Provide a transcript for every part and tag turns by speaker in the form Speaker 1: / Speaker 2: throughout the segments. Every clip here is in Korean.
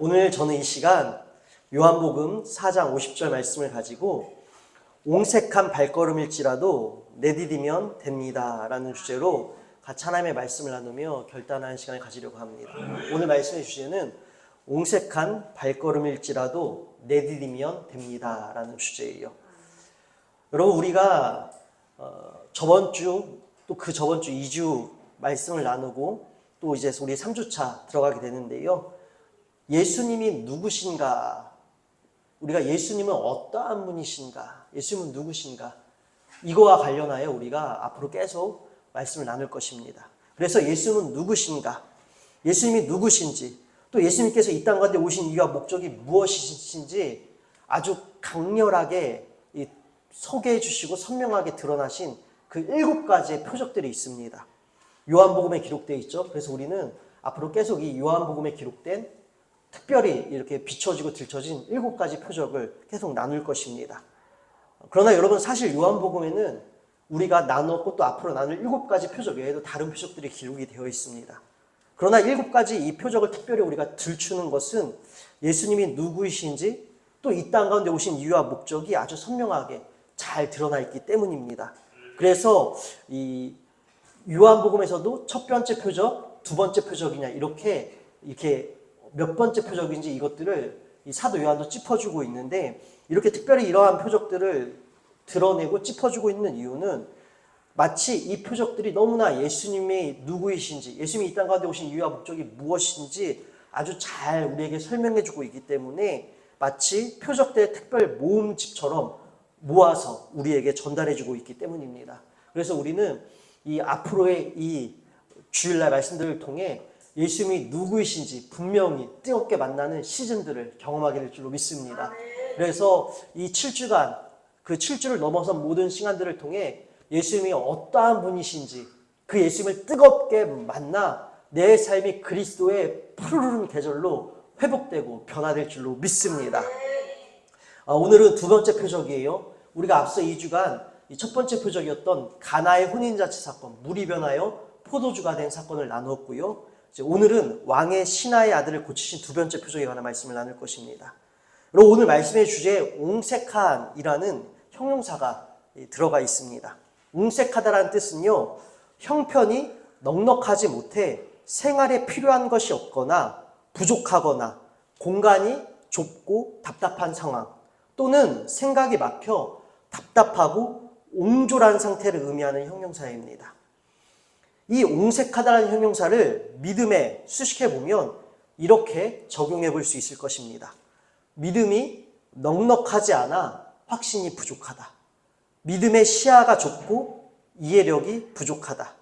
Speaker 1: 오늘 저는 이 시간 요한복음 4장 50절 말씀을 가지고 옹색한 발걸음일지라도 내디디면 됩니다 라는 주제로 같이 하나님의 말씀을 나누며 결단하는 시간을 가지려고 합니다. 오늘 말씀의 주제는 옹색한 발걸음일지라도 내디디면 됩니다 라는 주제예요. 여러분, 우리가 저번 주 또 그 저번 주 2주 말씀을 나누고 또 이제 우리 3주차 들어가게 되는데요. 예수님이 누구신가? 우리가 예수님은 어떠한 분이신가? 예수님은 누구신가? 이거와 관련하여 우리가 앞으로 계속 말씀을 나눌 것입니다. 그래서 예수님은 누구신가? 예수님이 누구신지, 또 예수님께서 이 땅 가운데 오신 이유와 목적이 무엇이신지 아주 강렬하게 소개해 주시고 선명하게 드러나신 그 7가지의 표적들이 있습니다. 요한복음에 기록되어 있죠. 그래서 우리는 앞으로 계속 이 요한복음에 기록된 특별히 이렇게 비춰지고 들춰진 7가지 표적을 계속 나눌 것입니다. 그러나 여러분, 사실 요한복음에는 우리가 나눴고 또 앞으로 나눌 7가지 표적 외에도 다른 표적들이 기록이 되어 있습니다. 그러나 7가지 이 표적을 특별히 우리가 들추는 것은 예수님이 누구이신지 또 이 땅 가운데 오신 이유와 목적이 아주 선명하게 잘 드러나 있기 때문입니다. 그래서 이 요한복음에서도 첫 번째 표적, 두 번째 표적이냐 이렇게 몇 번째 표적인지 이것들을 이 사도 요한도 짚어주고 있는데, 이렇게 특별히 이러한 표적들을 드러내고 짚어주고 있는 이유는 마치 이 표적들이 너무나 예수님이 누구이신지, 예수님이 이 땅 가운데 오신 이유와 목적이 무엇인지 아주 잘 우리에게 설명해주고 있기 때문에 마치 표적들의 특별 모음집처럼 모아서 우리에게 전달해주고 있기 때문입니다. 그래서 우리는 이 앞으로의 이 주일날 말씀들을 통해 예수님이 누구이신지 분명히 뜨겁게 만나는 시즌들을 경험하게 될 줄로 믿습니다. 그래서 이 7주간, 그 7주를 넘어선 모든 시간들을 통해 예수님이 어떠한 분이신지 그 예수님을 뜨겁게 만나 내 삶이 그리스도의 푸르른 계절로 회복되고 변화될 줄로 믿습니다. 오늘은 두 번째 표적이에요. 우리가 앞서 2주간 이 첫 번째 표적이었던 가나의 혼인잔치 사건, 물이 변하여 포도주가 된 사건을 나누었고요. 오늘은 왕의 신하의 아들을 고치신 두 번째 표적에 관한 말씀을 나눌 것입니다. 그리고 오늘 말씀의 주제에 옹색한이라는 형용사가 들어가 있습니다. 옹색하다라는 뜻은요, 형편이 넉넉하지 못해 생활에 필요한 것이 없거나 부족하거나 공간이 좁고 답답한 상황, 또는 생각이 막혀 답답하고 옹졸한 상태를 의미하는 형용사입니다. 이 옹색하다라는 형용사를 믿음에 수식해보면 이렇게 적용해 볼 수 있을 것입니다. 믿음이 넉넉하지 않아 확신이 부족하다. 믿음의 시야가 좁고 이해력이 부족하다.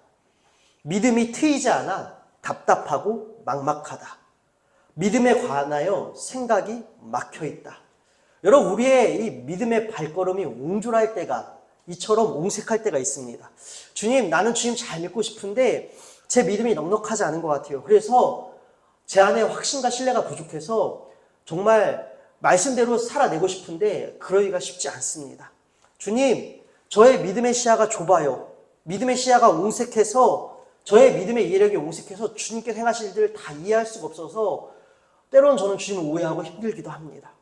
Speaker 1: 믿음이 트이지 않아 답답하고 막막하다. 믿음에 관하여 생각이 막혀있다. 여러분, 우리의 이 믿음의 발걸음이 옹졸할 때가, 이처럼 옹색할 때가 있습니다. 주님, 나는 주님 잘 믿고 싶은데 제 믿음이 넉넉하지 않은 것 같아요. 그래서 제 안에 확신과 신뢰가 부족해서 정말 말씀대로 살아내고 싶은데 그러기가 쉽지 않습니다. 주님, 저의 믿음의 시야가 좁아요. 믿음의 시야가 옹색해서, 저의 믿음의 이해력이 옹색해서 주님께서 행하실 일을 다 이해할 수가 없어서 때로는 저는 주님을 오해하고 힘들기도 합니다.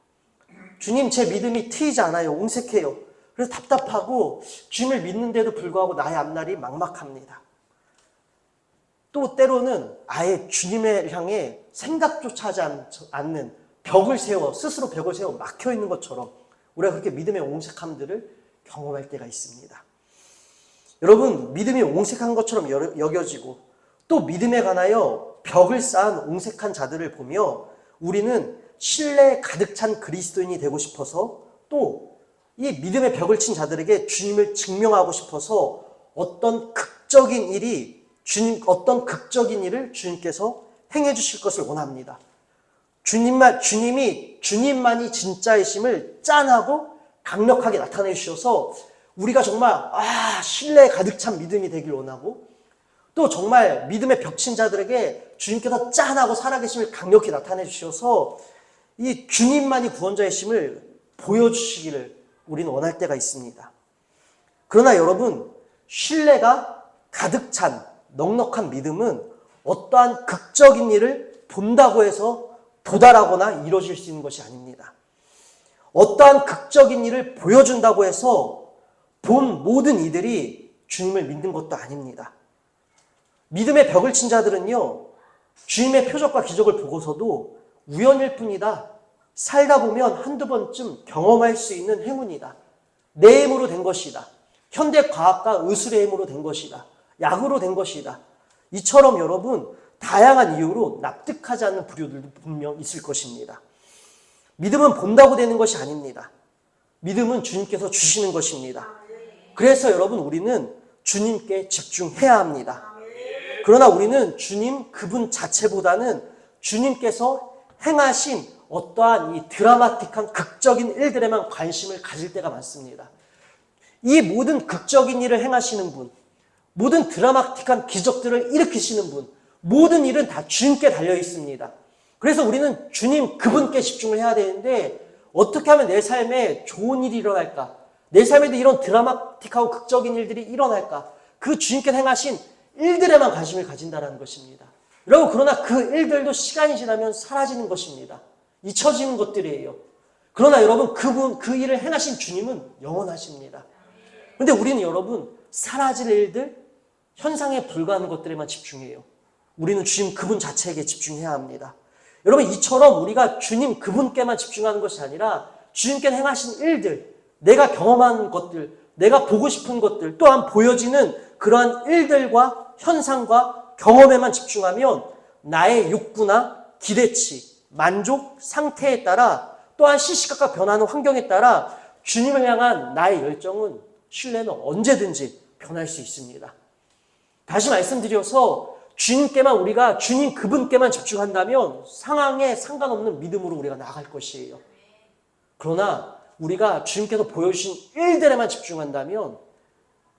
Speaker 1: 주님, 제 믿음이 트이지 않아요. 옹색해요. 그래서 답답하고 주님을 믿는데도 불구하고 나의 앞날이 막막합니다. 또 때로는 아예 주님을 향해 생각조차 하지 않는 벽을 세워, 스스로 벽을 세워 막혀있는 것처럼 우리가 그렇게 믿음의 옹색함들을 경험할 때가 있습니다. 여러분, 믿음이 옹색한 것처럼 여겨지고 또 믿음에 관하여 벽을 쌓은 옹색한 자들을 보며 우리는 신뢰에 가득 찬 그리스도인이 되고 싶어서, 또 이 믿음의 벽을 친 자들에게 주님을 증명하고 싶어서 어떤 극적인 일을 주님께서 행해 주실 것을 원합니다. 주님만이 진짜이심을 짠하고 강력하게 나타내 주셔서 우리가 정말 신뢰에 가득 찬 믿음이 되길 원하고, 또 정말 믿음의 벽친 자들에게 주님께서 짠하고 살아계심을 강력히 나타내 주셔서 이 주님만이 구원자이심을 보여주시기를 우리는 원할 때가 있습니다. 그러나 여러분, 신뢰가 가득 찬 넉넉한 믿음은 어떠한 극적인 일을 본다고 해서 도달하거나 이루어질 수 있는 것이 아닙니다. 어떠한 극적인 일을 보여준다고 해서 본 모든 이들이 주님을 믿는 것도 아닙니다. 믿음의 벽을 친 자들은요, 주님의 표적과 기적을 보고서도 우연일 뿐이다. 살다 보면 한두 번쯤 경험할 수 있는 행운이다. 내 힘으로 된 것이다. 현대 과학과 의술의 힘으로 된 것이다. 약으로 된 것이다. 이처럼 여러분, 다양한 이유로 납득하지 않는 부류들도 분명 있을 것입니다. 믿음은 본다고 되는 것이 아닙니다. 믿음은 주님께서 주시는 것입니다. 그래서 여러분, 우리는 주님께 집중해야 합니다. 그러나 우리는 주님 그분 자체보다는 주님께서 행하신 어떠한 이 드라마틱한 극적인 일들에만 관심을 가질 때가 많습니다. 이 모든 극적인 일을 행하시는 분, 모든 드라마틱한 기적들을 일으키시는 분, 모든 일은 다 주님께 달려 있습니다. 그래서 우리는 주님 그분께 집중을 해야 되는데, 어떻게 하면 내 삶에 좋은 일이 일어날까? 내 삶에도 이런 드라마틱하고 극적인 일들이 일어날까? 그 주님께 행하신 일들에만 관심을 가진다는 것입니다. 여러분, 그러나 그 일들도 시간이 지나면 사라지는 것입니다. 잊혀지는 것들이에요. 그러나 여러분, 그 일을 행하신 주님은 영원하십니다. 그런데 우리는 여러분, 사라질 일들, 현상에 불과한 것들에만 집중해요. 우리는 주님 그분 자체에게 집중해야 합니다. 여러분, 이처럼 우리가 주님 그분께만 집중하는 것이 아니라 주님께 행하신 일들, 내가 경험한 것들, 내가 보고 싶은 것들, 또한 보여지는 그러한 일들과 현상과 경험에만 집중하면 나의 욕구나 기대치, 만족 상태에 따라, 또한 시시각각 변하는 환경에 따라 주님을 향한 나의 열정은, 신뢰는 언제든지 변할 수 있습니다. 다시 말씀드려서 주님께만, 우리가 주님 그분께만 집중한다면 상황에 상관없는 믿음으로 우리가 나아갈 것이에요. 그러나 우리가 주님께서 보여주신 일들에만 집중한다면,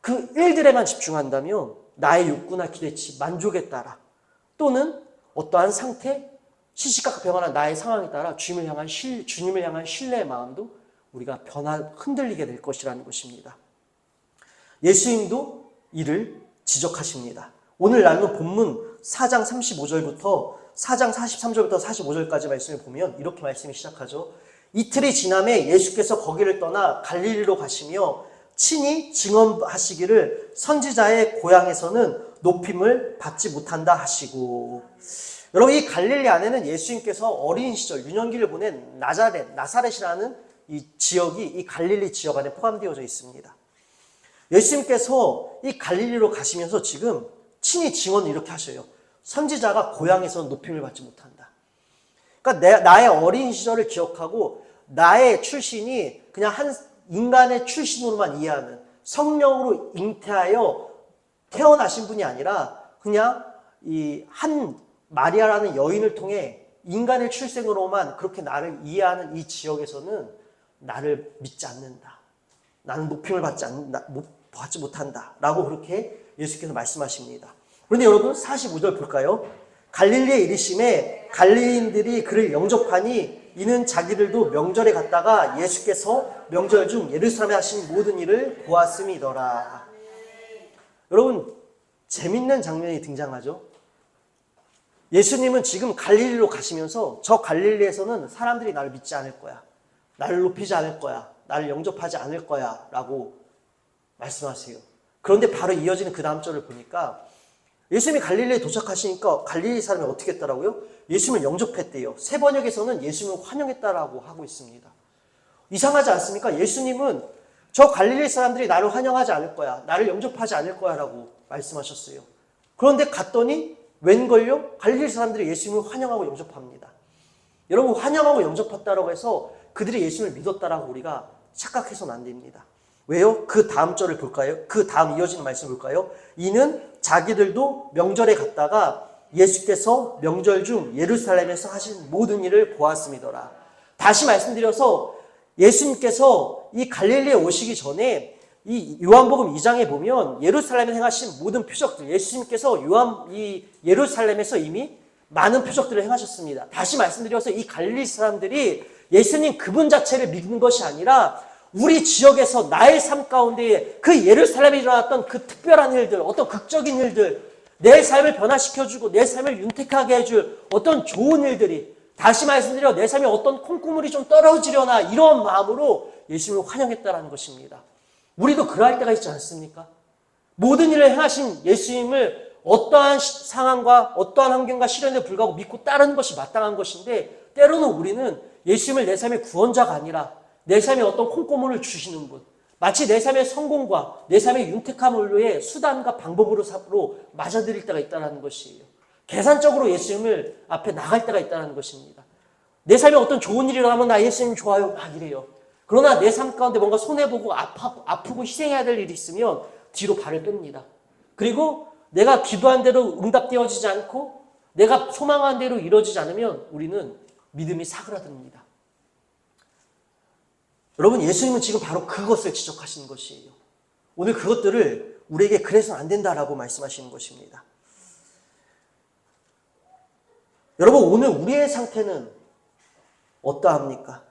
Speaker 1: 그 일들에만 집중한다면 나의 욕구나 기대치, 만족에 따라, 또는 어떠한 상태, 시시각각 변화하는 나의 상황에 따라 주님을 향한 신뢰의 마음도 우리가 흔들리게 될 것이라는 것입니다. 예수님도 이를 지적하십니다. 오늘 나눈 본문 4장 35절부터 4장 43절부터 45절까지 말씀을 보면 이렇게 말씀이 시작하죠. 이틀이 지남에 예수께서 거기를 떠나 갈릴리로 가시며 친히 증언하시기를 선지자의 고향에서는 높임을 받지 못한다 하시고. 여러분, 이 갈릴리 안에는 예수님께서 어린 시절 유년기를 보낸 나사렛이라는 이 지역이 이 갈릴리 지역 안에 포함되어져 있습니다. 예수님께서 이 갈릴리로 가시면서 지금 친히 증언을 이렇게 하셔요. 선지자가 고향에서는 높임을 받지 못한다. 그러니까 나의 어린 시절을 기억하고 나의 출신이 그냥 한 인간의 출신으로만 이해하는, 성령으로 잉태하여 태어나신 분이 아니라 그냥 이 한 마리아라는 여인을 통해 인간의 출생으로만 그렇게 나를 이해하는 이 지역에서는 나를 믿지 않는다. 나는 높임을 받지 못한다. 라고 그렇게 예수께서 말씀하십니다. 그런데 여러분, 45절 볼까요? 갈릴리에 이르심에 갈릴리인들이 그를 영접하니 이는 자기들도 명절에 갔다가 예수께서 명절 중 예루살렘에 하신 모든 일을 보았음이더라. 여러분, 재밌는 장면이 등장하죠. 예수님은 지금 갈릴리로 가시면서 저 갈릴리에서는 사람들이 나를 믿지 않을 거야. 나를 높이지 않을 거야. 나를 영접하지 않을 거야. 라고 말씀하세요. 그런데 바로 이어지는 그 다음 절을 보니까 예수님이 갈릴리에 도착하시니까 갈릴리 사람이 어떻게 했더라고요? 예수님을 영접했대요. 새 번역에서는 예수님을 환영했다라고 하고 있습니다. 이상하지 않습니까? 예수님은 저 갈릴리 사람들이 나를 환영하지 않을 거야. 나를 영접하지 않을 거야 라고 말씀하셨어요. 그런데 갔더니 웬걸요? 갈릴리 사람들이 예수님을 환영하고 영접합니다. 여러분, 환영하고 영접했다라고 해서 그들이 예수님을 믿었다라고 우리가 착각해서는 안 됩니다. 왜요? 그 다음 절을 볼까요? 그 다음 이어지는 말씀을 볼까요? 이는 자기들도 명절에 갔다가 예수께서 명절 중 예루살렘에서 하신 모든 일을 보았음이더라. 다시 말씀드려서 예수님께서 이 갈릴리에 오시기 전에 이 요한복음 2장에 보면 예루살렘에 행하신 모든 표적들, 예수님께서 이 예루살렘에서 이미 많은 표적들을 행하셨습니다. 다시 말씀드려서 이 갈릴리 사람들이 예수님 그분 자체를 믿는 것이 아니라 우리 지역에서 나의 삶 가운데 그 예루살렘에 일어났던 그 특별한 일들, 어떤 극적인 일들, 내 삶을 변화시켜주고 내 삶을 윤택하게 해줄 어떤 좋은 일들이, 다시 말씀드려 내 삶에 어떤 콩고물이 좀 떨어지려나 이런 마음으로 예수님을 환영했다라는 것입니다. 우리도 그러할 때가 있지 않습니까? 모든 일을 행하신 예수님을 어떠한 상황과 어떠한 환경과 시련에 불구하고 믿고 따르는 것이 마땅한 것인데 때로는 우리는 예수님을 내 삶의 구원자가 아니라 내 삶에 어떤 콩고물을 주시는 분, 마치 내 삶의 성공과 내 삶의 윤택함을 수단과 방법으로 맞아들일 때가 있다는 것이에요. 계산적으로 예수님을 앞에 나갈 때가 있다는 것입니다. 내 삶에 어떤 좋은 일이 일어나면 나 예수님 좋아요 막 이래요. 그러나 내 삶 가운데 뭔가 손해보고 아프고 희생해야 될 일이 있으면 뒤로 발을 뺍니다. 그리고 내가 기도한 대로 응답되어지지 않고 내가 소망한 대로 이루어지지 않으면 우리는 믿음이 사그라듭니다. 여러분, 예수님은 지금 바로 그것을 지적하시는 것이에요. 오늘 그것들을 우리에게 그래서는 안 된다라고 말씀하시는 것입니다. 여러분, 오늘 우리의 상태는 어떠합니까?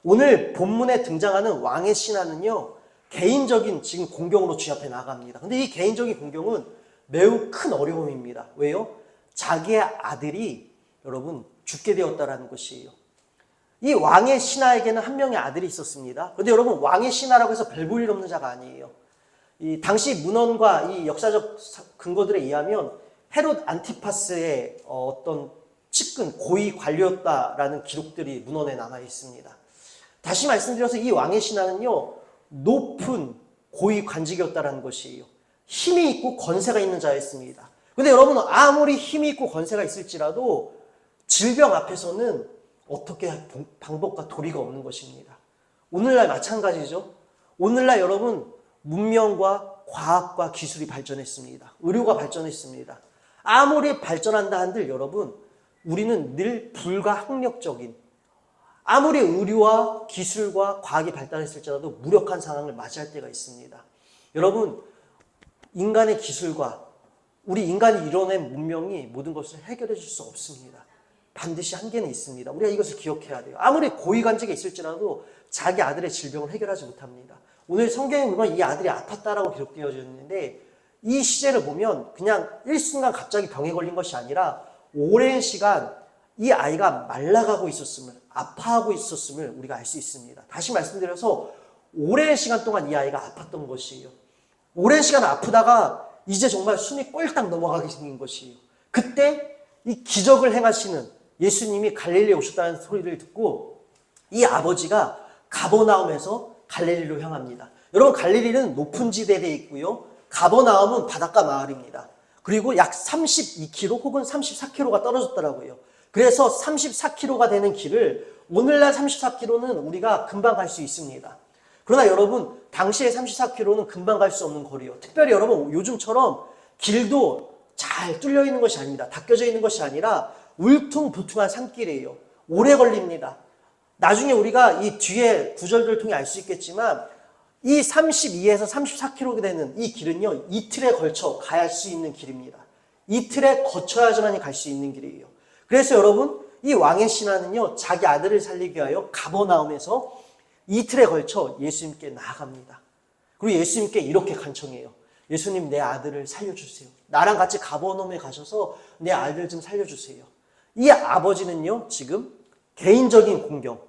Speaker 1: 오늘 본문에 등장하는 왕의 신하는요, 개인적인 지금 공경으로 주님 앞에 나갑니다. 근데 이 개인적인 공경은 매우 큰 어려움입니다. 왜요? 자기의 아들이 여러분 죽게 되었다라는 것이에요. 이 왕의 신하에게는 한 명의 아들이 있었습니다. 그런데 여러분, 왕의 신하라고 해서 별 볼 일 없는 자가 아니에요. 이 당시 문헌과 이 역사적 근거들에 의하면 헤롯 안티파스의 어떤 측근 고위 관료였다라는 기록들이 문헌에 남아 있습니다. 다시 말씀드려서 이 왕의 신하는요, 높은 고위 관직이었다라는 것이에요. 힘이 있고 권세가 있는 자였습니다. 근데 여러분, 아무리 힘이 있고 권세가 있을지라도 질병 앞에서는 어떻게 방법과 도리가 없는 것입니다. 오늘날 마찬가지죠. 오늘날 여러분, 문명과 과학과 기술이 발전했습니다. 의료가 발전했습니다. 아무리 발전한다 한들 여러분, 우리는 늘 불가항력적인, 아무리 의료와 기술과 과학이 발달했을지라도 무력한 상황을 맞이할 때가 있습니다. 여러분, 인간의 기술과 우리 인간이 이뤄낸 문명이 모든 것을 해결해 줄 수 없습니다. 반드시 한계는 있습니다. 우리가 이것을 기억해야 돼요. 아무리 고위관직에 있을지라도 자기 아들의 질병을 해결하지 못합니다. 오늘 성경에 보면 이 아들이 아팠다라고 기록되어져 있는데 이 시제를 보면 그냥 일순간 갑자기 병에 걸린 것이 아니라 오랜 시간 이 아이가 말라가고 있었음을, 아파하고 있었음을 우리가 알 수 있습니다. 다시 말씀드려서 오랜 시간 동안 이 아이가 아팠던 것이에요. 오랜 시간 아프다가 이제 정말 숨이 꼴딱 넘어가게 생긴 것이에요. 그때 이 기적을 행하시는 예수님이 갈릴리에 오셨다는 소리를 듣고 이 아버지가 가버나움에서 갈릴리로 향합니다. 여러분, 갈릴리는 높은 지대에 있고요. 가버나움은 바닷가 마을입니다. 그리고 약 32km 혹은 34km가 떨어졌더라고요. 그래서 34km가 되는 길을 오늘날 34km는 우리가 금방 갈 수 있습니다. 그러나 여러분, 당시에 34km는 금방 갈 수 없는 거리예요. 특별히 여러분, 요즘처럼 길도 잘 뚫려 있는 것이 아닙니다. 닦여져 있는 것이 아니라 울퉁불퉁한 산길이에요. 오래 걸립니다. 나중에 우리가 이 뒤에 구절들을 통해 알 수 있겠지만 이 32에서 34km 되는 이 길은요, 이틀에 걸쳐 갈 수 있는 길입니다. 이틀에 거쳐야지만 갈 수 있는 길이에요. 그래서 여러분, 이 왕의 신하는요, 자기 아들을 살리기 위하여 가버나움에서 이틀에 걸쳐 예수님께 나아갑니다. 그리고 예수님께 이렇게 간청해요. 예수님, 내 아들을 살려주세요. 나랑 같이 가버나움에 가셔서 내 아들 좀 살려주세요. 이 아버지는요, 지금 개인적인 공경,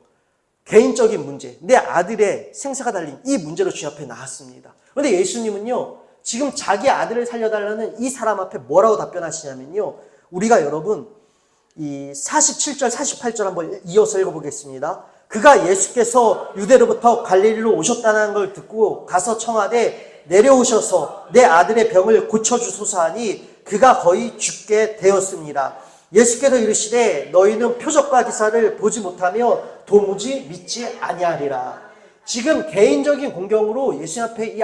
Speaker 1: 개인적인 문제, 내 아들의 생사가 달린 이 문제로 주님 앞에 나왔습니다. 그런데 예수님은요, 지금 자기 아들을 살려달라는 이 사람 앞에 뭐라고 답변하시냐면요, 우리가 여러분 이 47절, 48절 한번 이어서 읽어보겠습니다. 그가 예수께서 유대로부터 갈릴리로 오셨다는 걸 듣고 가서 청하되 내려오셔서 내 아들의 병을 고쳐주소서 하니 그가 거의 죽게 되었습니다. 예수께서 이르시되 너희는 표적과 기사를 보지 못하며 도무지 믿지 아니하리라. 지금 개인적인 공경으로 예수님 앞에 이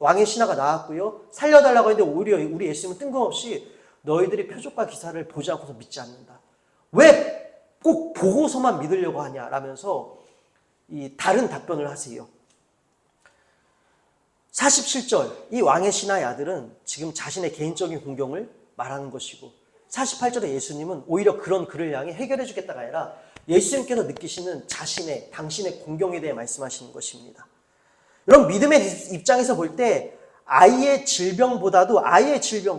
Speaker 1: 왕의 신하가 나왔고요. 살려달라고 했는데 오히려 우리 예수님은 뜬금없이 너희들이 표적과 기사를 보지 않고서 믿지 않는다. 왜 꼭 보고서만 믿으려고 하냐라면서 이 다른 답변을 하세요. 47절, 이 왕의 신하의 아들은 지금 자신의 개인적인 공경을 말하는 것이고 48절에 예수님은 오히려 그런 그를 향해 해결해 주겠다가 아니라 예수님께서 느끼시는 당신의 공경에 대해 말씀하시는 것입니다. 여러분, 믿음의 입장에서 볼 때 아이의 질병보다도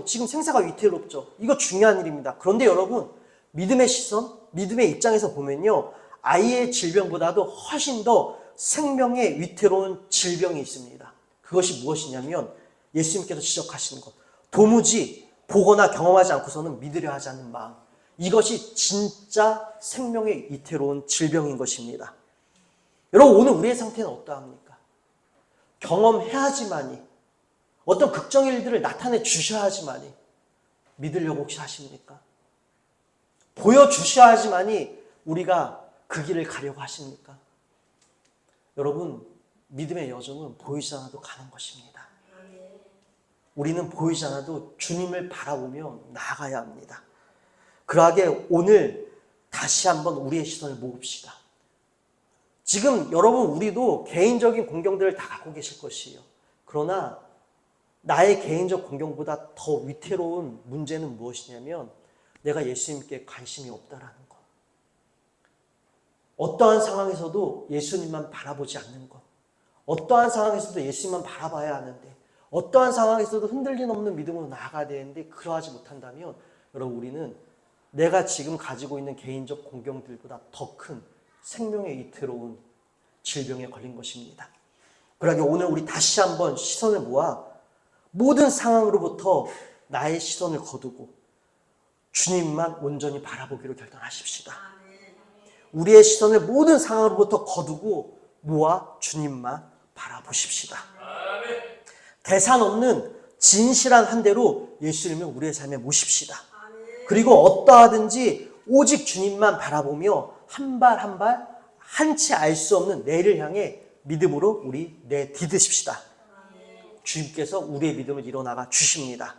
Speaker 1: 지금 생사가 위태롭죠. 이거 중요한 일입니다. 그런데 여러분, 믿음의 시선, 믿음의 입장에서 보면요, 아이의 질병보다도 훨씬 더 생명의 위태로운 질병이 있습니다. 그것이 무엇이냐면 예수님께서 지적하시는 것, 도무지 보거나 경험하지 않고서는 믿으려 하지 않는 마음, 이것이 진짜 생명의 위태로운 질병인 것입니다. 여러분, 오늘 우리의 상태는 어떠합니까? 경험해야지만이, 어떤 극적인 일들을 나타내 주셔야지만이 믿으려고 혹시 하십니까? 보여주셔야지만이 우리가 그 길을 가려고 하십니까? 여러분, 믿음의 여정은 보이지 않아도 가는 것입니다. 우리는 보이지 않아도 주님을 바라보며 나아가야 합니다. 그러하게 오늘 다시 한번 우리의 시선을 모읍시다. 지금 여러분, 우리도 개인적인 공경들을 다 갖고 계실 것이에요. 그러나 나의 개인적 공경보다 더 위태로운 문제는 무엇이냐면 내가 예수님께 관심이 없다라는 것. 어떠한 상황에서도 예수님만 바라보지 않는 것. 어떠한 상황에서도 예수님만 바라봐야 하는데, 어떠한 상황에서도 흔들림 없는 믿음으로 나아가야 되는데 그러하지 못한다면 여러분, 우리는 내가 지금 가지고 있는 개인적 공경들보다 더 큰 생명의 위태로운 질병에 걸린 것입니다. 그러하게 오늘 우리 다시 한번 시선을 모아 모든 상황으로부터 나의 시선을 거두고 주님만 온전히 바라보기로 결단하십시다. 우리의 시선을 모든 상황으로부터 거두고 모아 주님만 바라보십시다. 계산 없는 진실한 한 대로 예수님을 우리의 삶에 모십시다. 그리고 어떠하든지 오직 주님만 바라보며 한 발 한 발 한치 알 수 없는 내일을 향해 믿음으로 우리 내디드십시다. 주님께서 우리의 믿음을 이뤄나가 주십니다.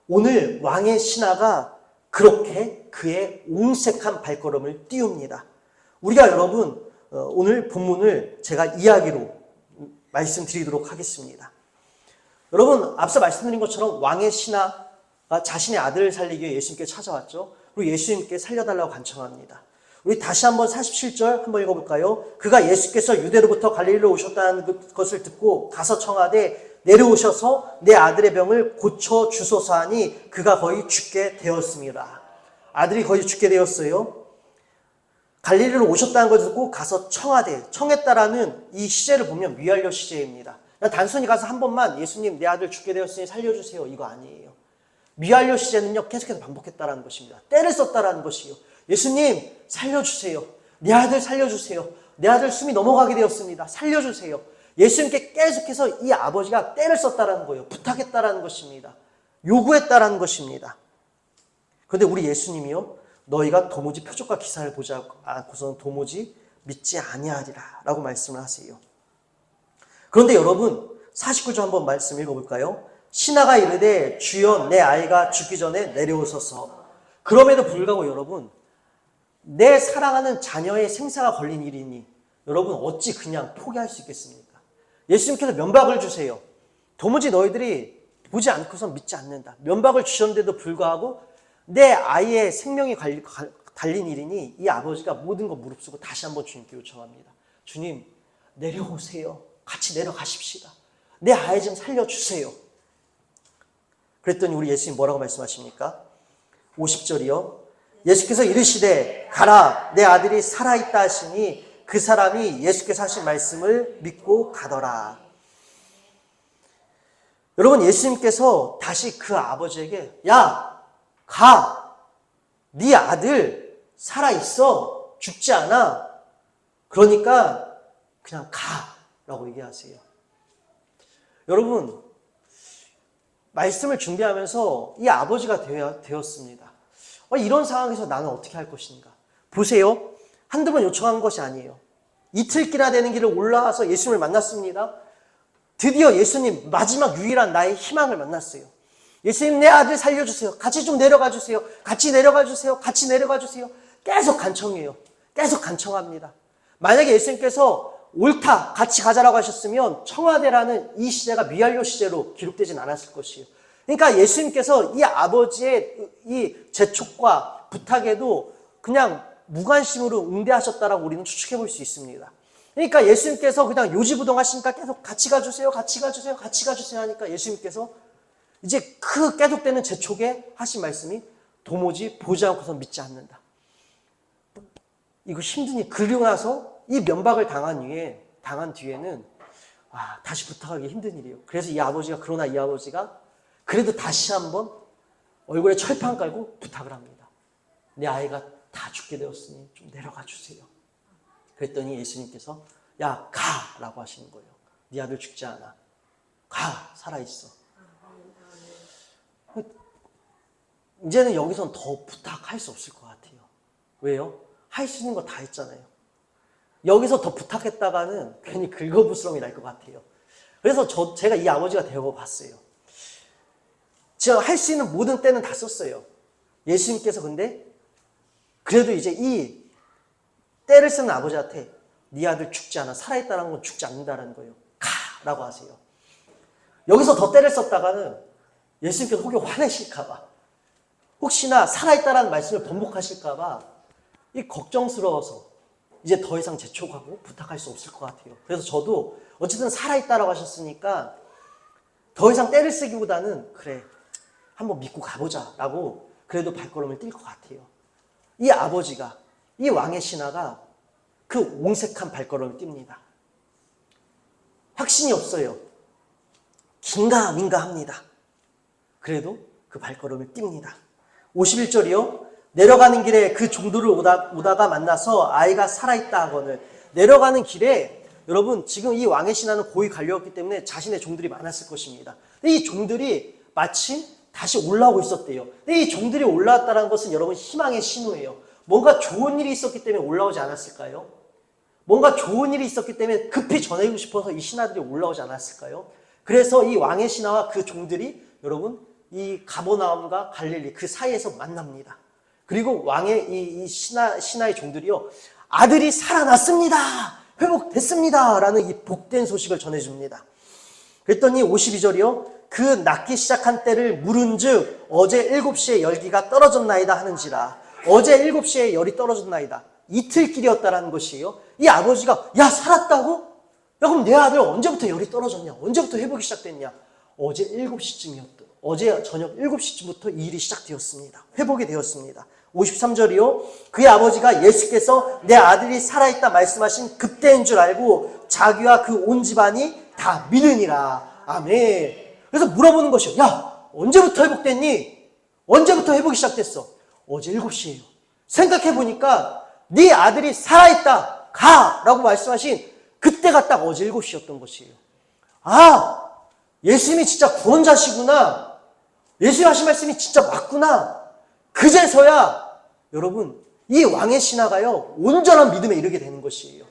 Speaker 1: 오늘 왕의 신하가 그렇게 그의 옹색한 발걸음을 띄웁니다. 우리가 여러분, 오늘 본문을 제가 이야기로 말씀드리도록 하겠습니다. 여러분, 앞서 말씀드린 것처럼 왕의 신하가 자신의 아들을 살리기 위해 예수님께 찾아왔죠. 그리고 예수님께 살려달라고 간청합니다. 우리 다시 한번 47절 한번 읽어볼까요? 그가 예수께서 유대로부터 갈릴리로 오셨다는 것을 듣고 가서 청하되 내려오셔서 내 아들의 병을 고쳐주소서 하니 그가 거의 죽게 되었습니다. 아들이 거의 죽게 되었어요. 갈릴리로 오셨다는 것을 듣고 가서 청하되, 청했다라는 이 시제를 보면 위안료 시제입니다. 단순히 가서 한 번만 예수님 내 아들 죽게 되었으니 살려주세요, 이거 아니에요. 위안료 시제는요, 계속해서 반복했다라는 것입니다. 때를 썼다라는 것이요. 예수님 살려주세요. 내 아들 살려주세요. 내 아들 숨이 넘어가게 되었습니다. 살려주세요. 예수님께 계속해서 이 아버지가 때를 썼다라는 거예요. 부탁했다라는 것입니다. 요구했다라는 것입니다. 그런데 우리 예수님이요, 너희가 도무지 표적과 기사를 보지 않고서는 도무지 믿지 아니하리라 라고 말씀을 하세요. 그런데 여러분, 49절 한번 말씀 읽어볼까요? 신하가 이르되 주여 내 아이가 죽기 전에 내려오소서. 그럼에도 불구하고 여러분, 내 사랑하는 자녀의 생사가 걸린 일이니 여러분 어찌 그냥 포기할 수 있겠습니까? 예수님께서 면박을 주세요. 도무지 너희들이 보지 않고선 믿지 않는다. 면박을 주셨는데도 불구하고 내 아이의 생명이 달린 일이니 이 아버지가 모든 거 무릅쓰고 다시 한번 주님께 요청합니다. 주님, 내려오세요. 같이 내려가십시다. 내 아이 좀 살려주세요. 그랬더니 우리 예수님 뭐라고 말씀하십니까? 50절이요. 예수께서 이르시되 가라 내 아들이 살아있다 하시니 그 사람이 예수께서 하신 말씀을 믿고 가더라. 여러분, 예수님께서 다시 그 아버지에게 야, 가. 네 아들 살아있어. 죽지 않아. 그러니까 그냥 가 라고 얘기하세요. 여러분, 말씀을 준비하면서 이 아버지가 되었습니다. 이런 상황에서 나는 어떻게 할 것인가? 보세요. 한두 번 요청한 것이 아니에요. 이틀끼나 되는 길을 올라와서 예수님을 만났습니다. 드디어 예수님, 마지막 유일한 나의 희망을 만났어요. 예수님, 내 아들 살려주세요. 같이 좀 내려가 주세요. 같이 내려가 주세요. 같이 내려가 주세요. 계속 간청해요. 계속 간청합니다. 만약에 예수님께서 옳다, 같이 가자라고 하셨으면 청와대라는 이 시제가 미완료 시제로 기록되진 않았을 것이에요. 그러니까 예수님께서 이 아버지의 이 재촉과 부탁에도 그냥 무관심으로 응대하셨다라고 우리는 추측해 볼 수 있습니다. 그러니까 예수님께서 그냥 요지부동 하시니까 계속 같이 가주세요, 같이 가주세요, 같이 가주세요 하니까 예수님께서 이제 그 계속되는 재촉에 하신 말씀이 도무지 보지 않고서 믿지 않는다. 이거 힘드니 그리고 나서 이 면박을 당한 뒤에는 다시 부탁하기 힘든 일이에요. 그래서 그러나 이 아버지가 그래도 다시 한번 얼굴에 철판 깔고 부탁을 합니다. 내 아이가 다 죽게 되었으니 좀 내려가 주세요. 그랬더니 예수님께서 야, 가! 라고 하시는 거예요. 네 아들 죽지 않아. 가! 살아있어. 이제는 여기서는 더 부탁할 수 없을 것 같아요. 왜요? 할 수 있는 거 다 했잖아요. 여기서 더 부탁했다가는 괜히 긁어부스럼이 날 것 같아요. 그래서 제가 이 아버지가 되어봤어요. 제가 할 수 있는 모든 때는 다 썼어요. 예수님께서 근데 그래도 이제 이 때를 쓰는 아버지한테 네 아들 죽지 않아. 살아있다는 건 죽지 않는다는 거예요. 가! 라고 하세요. 여기서 더 때를 썼다가는 예수님께서 혹여 화내실까 봐, 혹시나 살아있다라는 말씀을 번복하실까 봐 이 걱정스러워서 이제 더 이상 재촉하고 부탁할 수 없을 것 같아요. 그래서 저도 어쨌든 살아있다라고 하셨으니까 더 이상 때를 쓰기보다는 그래, 한번 믿고 가보자 라고 그래도 발걸음을 뛸 것 같아요. 이 아버지가, 이 왕의 신하가 그 옹색한 발걸음을 띱니다. 확신이 없어요. 긴가민가 합니다. 그래도 그 발걸음을 띱니다. 51절이요. 내려가는 길에 그 종들을 오다가 만나서 아이가 살아있다 하거늘. 내려가는 길에 여러분 지금 이 왕의 신하는 고위 관료였기 때문에 자신의 종들이 많았을 것입니다. 근데 이 종들이 마침 다시 올라오고 있었대요. 근데 이 종들이 올라왔다는 것은 여러분 희망의 신호예요. 뭔가 좋은 일이 있었기 때문에 올라오지 않았을까요? 뭔가 좋은 일이 있었기 때문에 급히 전해주고 싶어서 이 신하들이 올라오지 않았을까요? 그래서 이 왕의 신하와 그 종들이 여러분 이 가버나움과 갈릴리 그 사이에서 만납니다. 그리고 왕의 이 신하의 종들이요, 아들이 살아났습니다, 회복됐습니다 라는 이 복된 소식을 전해줍니다. 그랬더니 52절이요, 그 낫기 시작한 때를 물은즉 어제 7시에 열기가 떨어졌나이다 하는지라. 어제 7시에 열이 떨어졌나이다, 이틀길이었다라는 것이에요. 이 아버지가 야, 살았다고? 야, 그럼 내 아들 언제부터 열이 떨어졌냐? 언제부터 회복이 시작됐냐? 어제 7시쯤이었다. 어제 저녁 7시쯤부터 이 일이 시작되었습니다. 회복이 되었습니다. 53절이요. 그의 아버지가 예수께서 내 아들이 살아있다 말씀하신 그때인 줄 알고 자기와 그 온 집안이 다 믿으니라. 아멘. 그래서 물어보는 것이요. 야, 언제부터 회복됐니? 언제부터 회복이 시작됐어? 어제 7시예요. 생각해보니까 네 아들이 살아있다, 가! 라고 말씀하신 그때가 딱 어제 7시였던 것이에요. 예수님이 진짜 구원자시구나. 예수님 하신 말씀이 진짜 맞구나. 그제서야 여러분 이 왕의 신하가요 온전한 믿음에 이르게 되는 것이에요.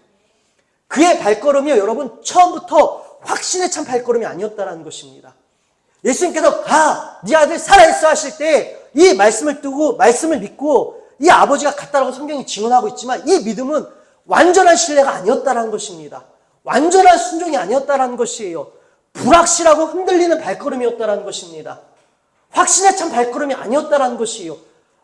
Speaker 1: 그의 발걸음이요 여러분 처음부터 확신에 찬 발걸음이 아니었다는 것입니다. 예수님께서 가, 네 아들 살아있어 하실 때 이 말씀을 뜨고 말씀을 믿고 이 아버지가 갔다라고 성경이 증언하고 있지만 이 믿음은 완전한 신뢰가 아니었다는 것입니다. 완전한 순종이 아니었다는 것이에요. 불확실하고 흔들리는 발걸음이었다는 것입니다. 확신에 찬 발걸음이 아니었다는 것이에요.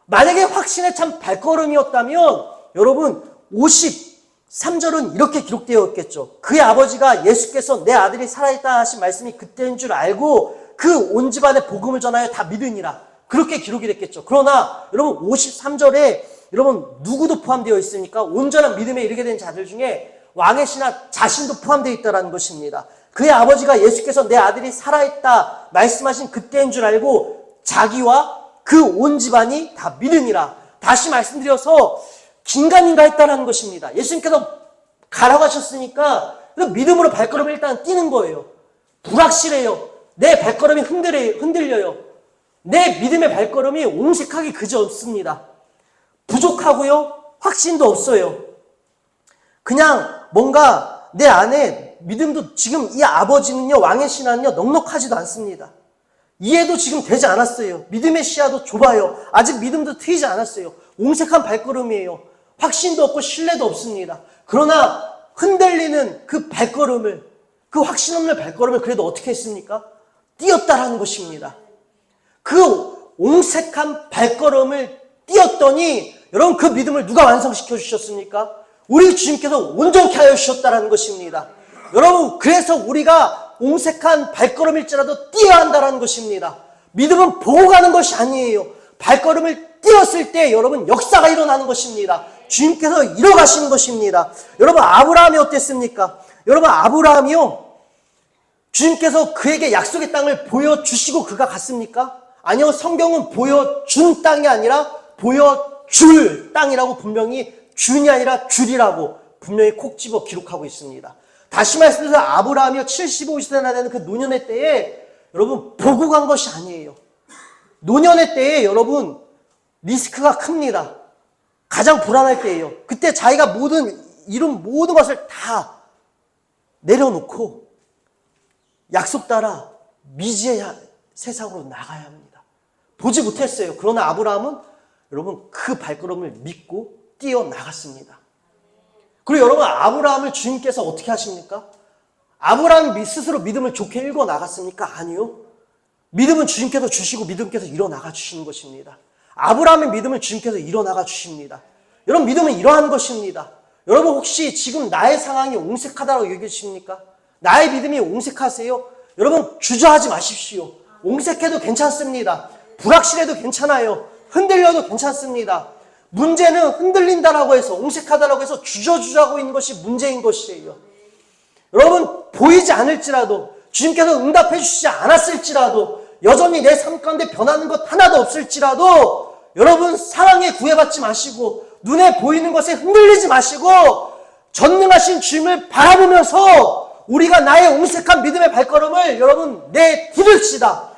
Speaker 1: 만약에 확신에 찬 발걸음이었다면 여러분 53절은 이렇게 기록되어 있겠죠. 그의 아버지가 예수께서 내 아들이 살아있다 하신 말씀이 그때인 줄 알고 그 온 집안에 복음을 전하여 다 믿으니라. 그렇게 기록이 됐겠죠. 그러나 여러분 53절에 여러분 누구도 포함되어 있으니까 온전한 믿음에 이르게 된 자들 중에 왕의 신하 자신도 포함되어 있다는 것입니다. 그의 아버지가 예수께서 내 아들이 살아있다 말씀하신 그때인 줄 알고 자기와 그 온 집안이 다 믿으니라. 다시 말씀드려서 긴가민가 했다는 것입니다. 예수님께서 가라고 하셨으니까 믿음으로 발걸음을 일단 뛰는 거예요. 불확실해요. 내 발걸음이 흔들려요. 내 믿음의 발걸음이 옹색하기 그저 없습니다. 부족하고요. 확신도 없어요. 그냥 뭔가 내 안에 믿음도 지금 이 아버지는요, 왕의 신하는요, 넉넉하지도 않습니다. 이해도 지금 되지 않았어요. 믿음의 시야도 좁아요. 아직 믿음도 트이지 않았어요. 옹색한 발걸음이에요. 확신도 없고 신뢰도 없습니다. 그러나 흔들리는 그 발걸음을, 그 확신 없는 발걸음을 그래도 어떻게 했습니까? 뛰었다라는 것입니다. 그 옹색한 발걸음을 뛰었더니 여러분 그 믿음을 누가 완성시켜 주셨습니까? 우리 주님께서 온전케 하여 주셨다는 것입니다. 여러분 그래서 우리가 옹색한 발걸음일지라도 뛰어야 한다는 것입니다. 믿음은 보고 가는 것이 아니에요. 발걸음을 뛰었을 때 여러분 역사가 일어나는 것입니다. 주님께서 이뤄가시는 것입니다. 여러분, 아브라함이 어땠습니까? 여러분, 아브라함이요, 주님께서 그에게 약속의 땅을 보여주시고 그가 갔습니까? 아니요, 성경은 보여준 땅이 아니라 보여줄 땅이라고, 분명히 준이 아니라 줄이라고 분명히 콕 집어 기록하고 있습니다. 다시 말씀드려서 아브라함이요, 75세나 되는 그 노년의 때에 여러분 보고 간 것이 아니에요. 노년의 때에 여러분 리스크가 큽니다. 가장 불안할 때예요. 그때 자기가 이룬 모든 것을 다 내려놓고 약속 따라 미지의 세상으로 나가야 합니다. 보지 못했어요. 그러나 아브라함은 여러분 그 발걸음을 믿고 뛰어나갔습니다. 그리고 여러분, 아브라함을 주님께서 어떻게 하십니까? 아브라함이 스스로 믿음을 좋게 읽어 나갔습니까? 아니요. 믿음은 주님께서 주시고 믿음께서 일어나가 주시는 것입니다. 아브라함의 믿음을 주님께서 일어나가 주십니다. 여러분, 믿음은 이러한 것입니다. 여러분, 혹시 지금 나의 상황이 옹색하다고 여기십니까? 나의 믿음이 옹색하세요? 여러분, 주저하지 마십시오. 옹색해도 괜찮습니다. 불확실해도 괜찮아요. 흔들려도 괜찮습니다. 문제는 흔들린다라고 해서, 옹색하다라고 해서 주저주저하고 있는 것이 문제인 것이에요. 여러분, 보이지 않을지라도, 주님께서 응답해 주시지 않았을지라도, 여전히 내 삶 가운데 변하는 것 하나도 없을지라도, 여러분 상황에 구애받지 마시고 눈에 보이는 것에 흔들리지 마시고 전능하신 주님을 바라보면서 우리가 나의 옹색한 믿음의 발걸음을 여러분 내디딜시다.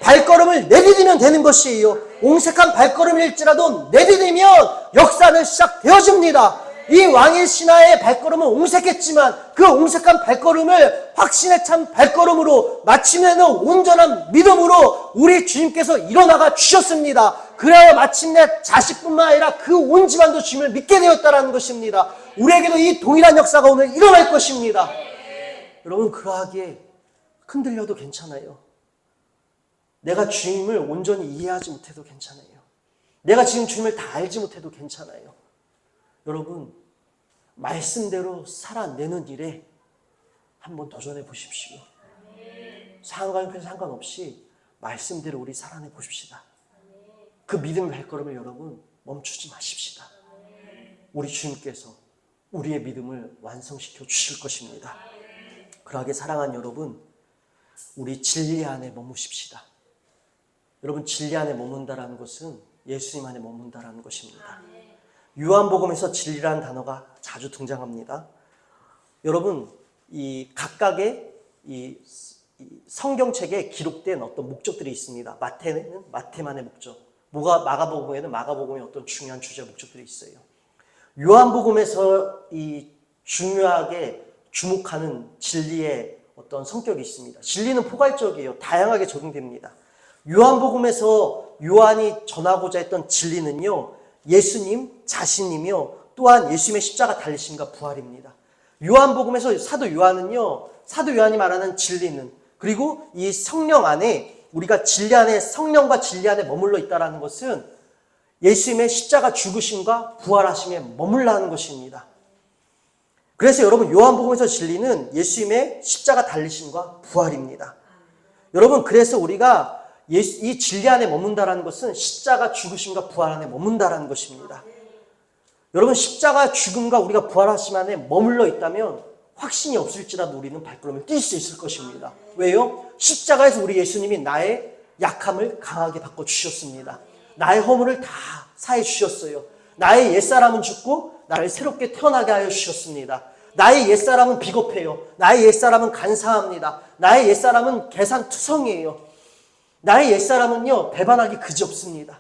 Speaker 1: 발걸음을 내디디면 되는 것이에요. 옹색한 발걸음일지라도 내디디면 역사는 시작되어집니다. 이 왕의 신하의 발걸음은 옹색했지만 그 옹색한 발걸음을 확신에 찬 발걸음으로 마침내는 온전한 믿음으로 우리 주님께서 일어나가 주셨습니다. 그래야 마침내 자식뿐만 아니라 그 온 집안도 주님을 믿게 되었다는 것입니다. 우리에게도 이 동일한 역사가 오늘 일어날 것입니다. 여러분, 그러하기에 흔들려도 괜찮아요. 내가 주님을 온전히 이해하지 못해도 괜찮아요. 내가 지금 주님을 다 알지 못해도 괜찮아요. 여러분, 말씀대로 살아내는 일에 한번 도전해 보십시오. 상황과 형편 상관없이 말씀대로 우리 살아내 보십시다. 그 믿음의 발걸음을 여러분 멈추지 마십시다. 우리 주님께서 우리의 믿음을 완성시켜 주실 것입니다. 그러하게 사랑하는 여러분, 우리 진리 안에 머무십시다. 여러분, 진리 안에 머문다라는 것은 예수님 안에 머문다라는 것입니다. 요한복음에서 진리라는 단어가 자주 등장합니다. 여러분, 이 각각의 이 성경책에 기록된 어떤 목적들이 있습니다. 마태는 마태만의 목적, 마가복음에는 마가복음의 어떤 중요한 주제 목적들이 있어요. 요한복음에서 이 중요하게 주목하는 진리의 어떤 성격이 있습니다. 진리는 포괄적이에요. 다양하게 적용됩니다. 요한복음에서 요한이 전하고자 했던 진리는요, 예수님 자신이며 또한 예수님의 십자가 달리심과 부활입니다. 요한복음에서 사도 요한이 말하는 진리는, 그리고 이 성령 안에, 우리가 진리 안에, 성령과 진리 안에 머물러 있다는 것은 예수님의 십자가 죽으심과 부활하심에 머물러 하는 것입니다. 그래서 여러분, 요한복음에서 진리는 예수님의 십자가 달리심과 부활입니다. 여러분, 그래서 우리가 이 진리 안에 머문다라는 것은 십자가 죽으심과 부활 안에 머문다라는 것입니다. 여러분, 십자가 죽음과 우리가 부활하심 안에 머물러 있다면 확신이 없을지라도 우리는 발걸음을 뛸 수 있을 것입니다. 왜요? 십자가에서 우리 예수님이 나의 약함을 강하게 바꿔주셨습니다. 나의 허물을 다 사해 주셨어요. 나의 옛사람은 죽고 나를 새롭게 태어나게 하여 주셨습니다. 나의 옛사람은 비겁해요. 나의 옛사람은 간사합니다. 나의 옛사람은 계산투성이에요. 나의 옛사람은요, 배반하기 그지없습니다.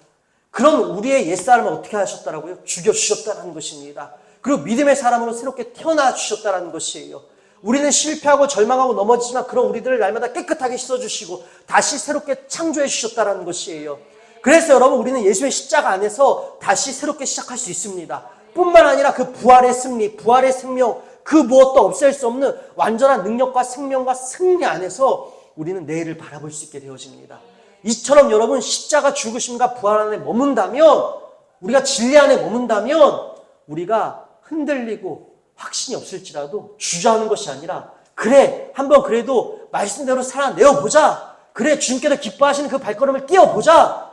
Speaker 1: 그럼 우리의 옛사람을 어떻게 하셨다라고요? 죽여주셨다는 것입니다. 그리고 믿음의 사람으로 새롭게 태어나 주셨다는 것이에요. 우리는 실패하고 절망하고 넘어지지만 그런 우리들을 날마다 깨끗하게 씻어주시고 다시 새롭게 창조해 주셨다는 것이에요. 그래서 여러분, 우리는 예수의 십자가 안에서 다시 새롭게 시작할 수 있습니다. 뿐만 아니라 그 부활의 승리, 부활의 생명, 그 무엇도 없앨 수 없는 완전한 능력과 생명과 승리 안에서 우리는 내일을 바라볼 수 있게 되어집니다. 이처럼 여러분, 십자가 죽으심과 부활 안에 머문다면, 우리가 진리 안에 머문다면 우리가 흔들리고 확신이 없을지라도 주저하는 것이 아니라, 그래, 한번 그래도 말씀대로 살아내어보자, 그래, 주님께서 기뻐하시는 그 발걸음을 띄워보자,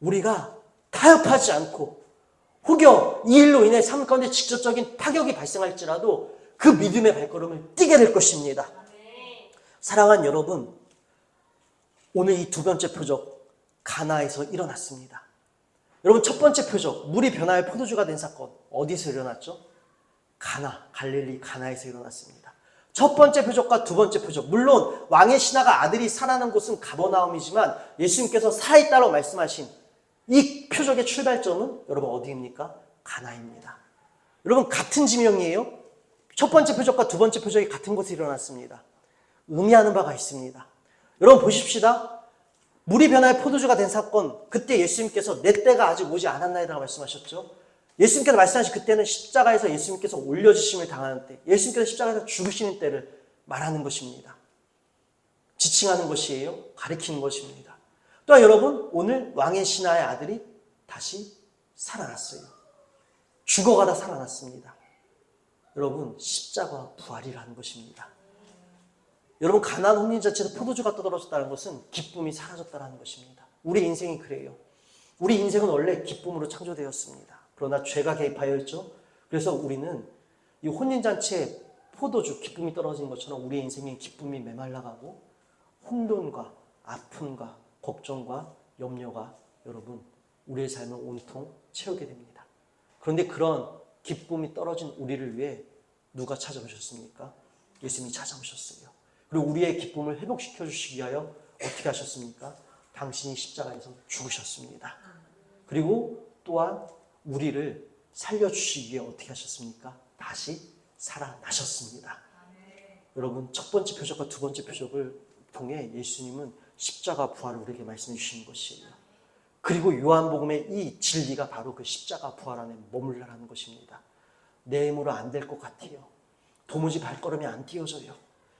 Speaker 1: 우리가 타협하지 않고 혹여 이 일로 인해 삶 가운데 직접적인 타격이 발생할지라도 그 믿음의 발걸음을 뛰게 될 것입니다. 사랑하는 여러분, 오늘 이 두 번째 표적, 가나에서 일어났습니다. 여러분, 첫 번째 표적, 물이 변화해 포도주가 된 사건, 어디서 일어났죠? 가나, 갈릴리 가나에서 일어났습니다. 첫 번째 표적과 두 번째 표적, 물론 왕의 신하가 아들이 살아난 곳은 가버나움이지만 예수님께서 살아있다고 말씀하신 이 표적의 출발점은 여러분 어디입니까? 가나입니다. 여러분, 같은 지명이에요. 첫 번째 표적과 두 번째 표적이 같은 곳에 일어났습니다. 의미하는 바가 있습니다. 여러분 보십시다. 물이 변화해 포도주가 된 사건, 그때 예수님께서 내 때가 아직 오지 않았나이라고 말씀하셨죠. 예수님께서 말씀하신 그때는 십자가에서 예수님께서 올려주심을 당하는 때, 예수님께서 십자가에서 죽으시는 때를 말하는 것입니다. 지칭하는 것이에요. 가리키는 것입니다. 또한 여러분, 오늘 왕의 신하의 아들이 다시 살아났어요. 죽어가다 살아났습니다. 여러분, 십자가 부활이라는 것입니다. 여러분, 가나안 혼인잔치에서 포도주가 떠들어졌다는 것은 기쁨이 사라졌다는 것입니다. 우리 인생이 그래요. 우리 인생은 원래 기쁨으로 창조되었습니다. 그러나 죄가 개입하여 있죠. 그래서 우리는 이 혼인잔치에 포도주, 기쁨이 떨어진 것처럼 우리의 인생에 기쁨이 메말라가고 혼돈과 아픔과 걱정과 염려가 여러분 우리의 삶을 온통 채우게 됩니다. 그런데 그런 기쁨이 떨어진 우리를 위해 누가 찾아오셨습니까? 예수님이 찾아오셨어요. 그리고 우리의 기쁨을 회복시켜 주시기 위하여 어떻게 하셨습니까? 당신이 십자가에서 죽으셨습니다. 그리고 또한 우리를 살려주시기 위해 어떻게 하셨습니까? 다시 살아나셨습니다. 여러분, 첫 번째 표적과 두 번째 표적을 통해 예수님은 십자가 부활을 우리에게 말씀해 주시는 것이에요. 그리고 요한복음의 이 진리가 바로 그 십자가 부활 안에 머물러라는 것입니다. 내 힘으로 안 될 것 같아요. 도무지 발걸음이 안 띄어져요.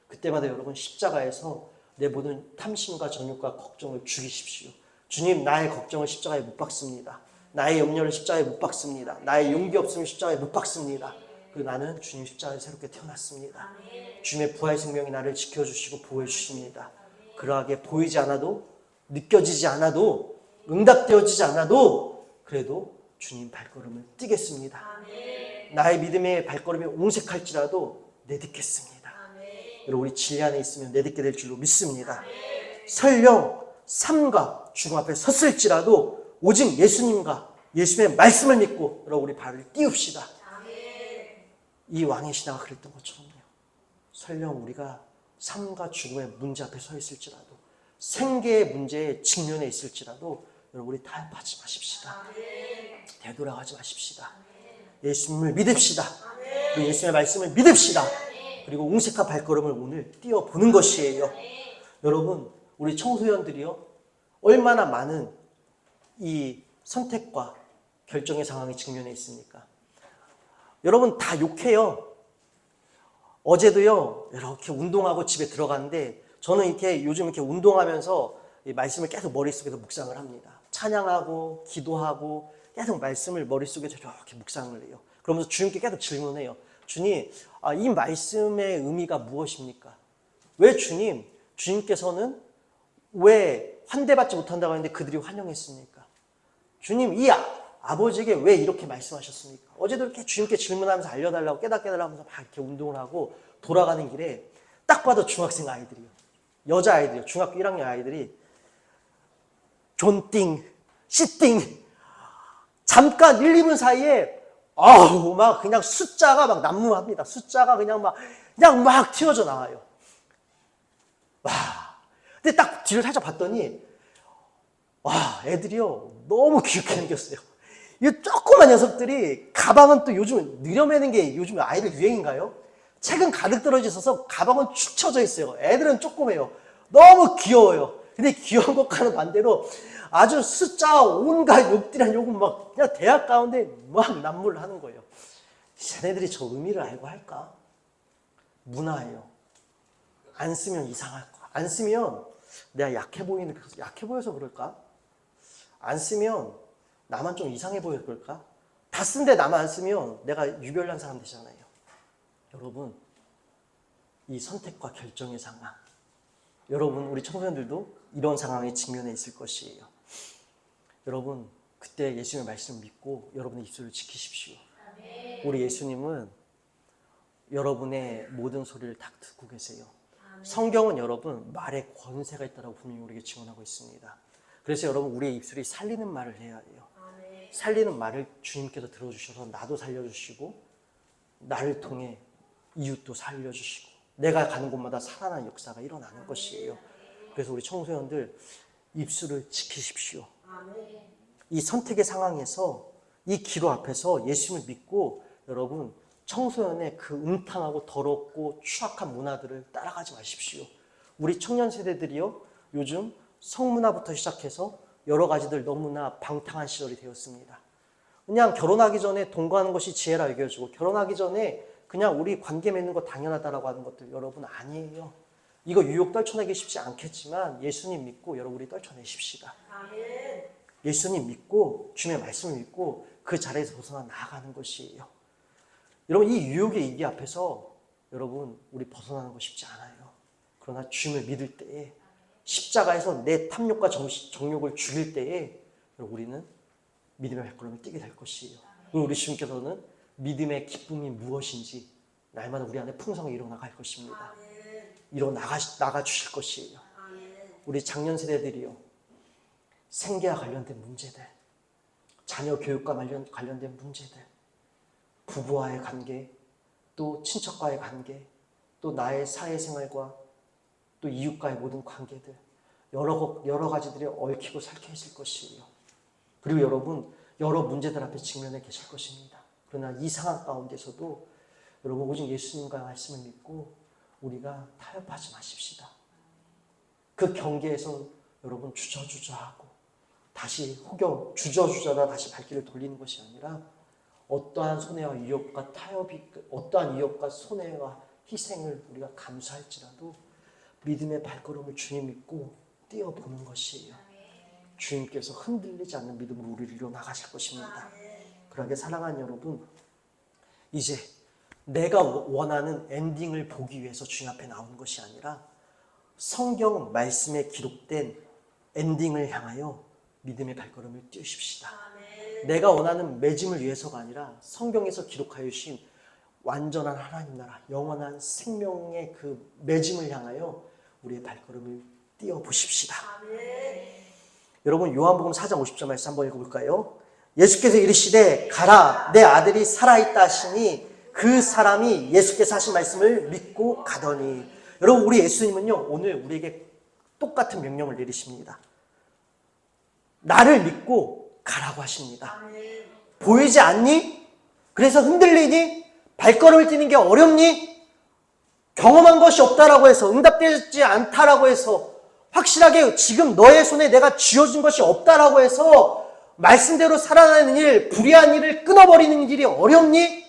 Speaker 1: 그때마다 여러분 십자가에서 내 모든 탐심과 정욕과 걱정을 죽이십시오. 주님, 나의 걱정을 십자가에 못 박습니다. 나의 염려를 십자가에 못 박습니다. 나의 용기 없음을 십자가에 못 박습니다. 그리고 나는 주님 십자가에 새롭게 태어났습니다. 주님의 부활 생명이 나를 지켜주시고 보호해 주십니다. 그러하게 보이지 않아도, 느껴지지 않아도, 응답되어지지 않아도 그래도 주님 발걸음을 뛰겠습니다. 나의 믿음의 발걸음이 옹색할지라도 내딛겠습니다. 여러분, 우리 진리 안에 있으면 내딛게 될 줄로 믿습니다. 설령 삶과 죽음 앞에 섰을지라도 오직 예수님과 예수님의 말씀을 믿고 여러분 우리 발을 띄웁시다. 이 왕의 신하가 그랬던 것처럼요. 설령 우리가 삶과 죽음의 문제 앞에 서 있을지라도, 생계의 문제에 직면해 있을지라도 여러분 우리 타협하지 마십시다. 되돌아가지 마십시다. 예수님을 믿읍시다. 그리고 예수님의 말씀을 믿읍시다. 그리고 옹색한 발걸음을 오늘 띄워보는 것이에요. 여러분, 우리 청소년들이요, 얼마나 많은 이 선택과 결정의 상황에 직면해 있습니까? 여러분 다 욕해요. 어제도요, 이렇게 운동하고 집에 들어갔는데 저는 이렇게 요즘 이렇게 운동하면서 이 말씀을 계속 머릿속에서 묵상을 합니다. 찬양하고 기도하고 계속 말씀을 머릿속에서 이렇게 묵상을 해요. 그러면서 주님께 계속 질문해요. 주님, 이 말씀의 의미가 무엇입니까? 왜 주님께서는 왜 환대받지 못한다고 했는데 그들이 환영했습니까? 주님, 이 아버지에게 왜 이렇게 말씀하셨습니까? 어제도 이렇게 주님께 질문하면서 알려달라고 깨닫게 해달라고 하면서 막 이렇게 운동을 하고 돌아가는 길에 딱 봐도 중학생 아이들이요. 여자아이들이요. 중학교 1학년 아이들이 존띵, 씨띵 잠깐 1, 2분 사이에 막 그냥 숫자가 막 난무합니다. 숫자가 그냥 막 튀어져 나와요. 와. 근데 딱 뒤를 살짝 봤더니 애들이요. 너무 귀엽게 생겼어요. 이 조그만 녀석들이 가방은 또 요즘 느려매는 게 요즘 아이들 유행인가요? 책은 가득 떨어져 있어서 가방은 축 처져 있어요. 애들은 조그매요. 너무 귀여워요. 근데 귀여운 것과는 반대로 아주 숫자 온갖 욕들이란 욕은 막 그냥 대학 가운데 막 난무를 하는 거예요. 쟤네들이 저 의미를 알고 할까? 문화예요. 안 쓰면 이상할 거야. 안 쓰면 내가 약해 보여서 그럴까? 안 쓰면 나만 좀 이상해 보여서 그럴까? 다 쓴데 나만 안 쓰면 내가 유별난 사람 되잖아요. 여러분, 이 선택과 결정의 상황, 여러분 우리 청소년들도 이런 상황에 직면해 있을 것이에요. 여러분, 그때 예수님의 말씀을 믿고 여러분의 입술을 지키십시오. 우리 예수님은 여러분의 모든 소리를 다 듣고 계세요. 성경은 여러분 말에 권세가 있다고 분명히 우리에게 증언하고 있습니다. 그래서 여러분 우리의 입술이 살리는 말을 해야 해요. 살리는 말을 주님께서 들어주셔서 나도 살려주시고 나를 통해 이웃도 살려주시고 내가 가는 곳마다 살아나는 역사가 일어나는 것이에요. 그래서 우리 청소년들 입술을 지키십시오. 이 선택의 상황에서 이 기로 앞에서 예수님을 믿고 여러분 청소년의 그 음탕하고 더럽고 추악한 문화들을 따라가지 마십시오. 우리 청년 세대들이요 요즘 성문화부터 시작해서 여러 가지들 너무나 방탕한 시절이 되었습니다. 그냥 결혼하기 전에 동거하는 것이 지혜라 여겨지고 결혼하기 전에 그냥 우리 관계 맺는 거 당연하다라고 하는 것들 여러분 아니에요. 이거 유혹 떨쳐내기 쉽지 않겠지만 예수님 믿고 여러분 우리 떨쳐내십시다. 예수님 믿고 주님의 말씀을 믿고 그 자리에서 벗어나 나아가는 것이에요. 여러분 이 유혹의 이기 앞에서 여러분 우리 벗어나는 거 쉽지 않아요. 그러나 주님을 믿을 때에 십자가에서 내 탐욕과 정욕을 죽일 때에 우리는 믿음의 발걸음을 뛰게 될 것이에요. 그리고 우리 주님께서는 믿음의 기쁨이 무엇인지 날마다 우리 안에 풍성히 일어나갈 것입니다. 일어나가 주실 것이에요. 우리 작년 세대들이요 생계와 관련된 문제들, 자녀 교육과 관련된 문제들, 부부와의 관계, 또 친척과의 관계, 또 나의 사회생활과 또 이웃과의 모든 관계들 여러 가지들이 얽히고 설켜 있을 것이에요. 그리고 여러분 여러 문제들 앞에 직면해 계실 것입니다. 그러나 이 상황 가운데서도 여러분 오직 예수님과 말씀을 믿고 우리가 타협하지 마십시다. 그 경계에서 여러분 주저주저하고 다시 주저주저다 다시 발길을 돌리는 것이 아니라 어떠한 손해와 위협과 타협이 어떠한 위협과 손해와 희생을 우리가 감수할지라도 믿음의 발걸음을 주님 믿고 뛰어보는 것이에요. 주님께서 흔들리지 않는 믿음으로 우리를 이루어 나가실 것입니다. 그러게 사랑하는 여러분, 이제 내가 원하는 엔딩을 보기 위해서 주님 앞에 나오는 것이 아니라 성경 말씀에 기록된 엔딩을 향하여 믿음의 발걸음을 뛰십시다. 내가 원하는 맺음을 위해서가 아니라 성경에서 기록하여 주신 완전한 하나님 나라, 영원한 생명의 그 맺음을 향하여 우리의 발걸음을 뛰어보십시다. 여러분 요한복음 4장 50절 말씀 한번 읽어볼까요? 예수께서 이르시되 가라 내 아들이 살아있다 하시니 그 사람이 예수께서 하신 말씀을 믿고 가더니. 여러분 우리 예수님은요 오늘 우리에게 똑같은 명령을 내리십니다. 나를 믿고 가라고 하십니다. 보이지 않니? 그래서 흔들리니? 발걸음을 뛰는 게 어렵니? 경험한 것이 없다라고 해서 응답되지 않다라고 해서 확실하게 지금 너의 손에 내가 쥐어준 것이 없다라고 해서 말씀대로 살아나는 일, 불의한 일을 끊어버리는 일이 어렵니?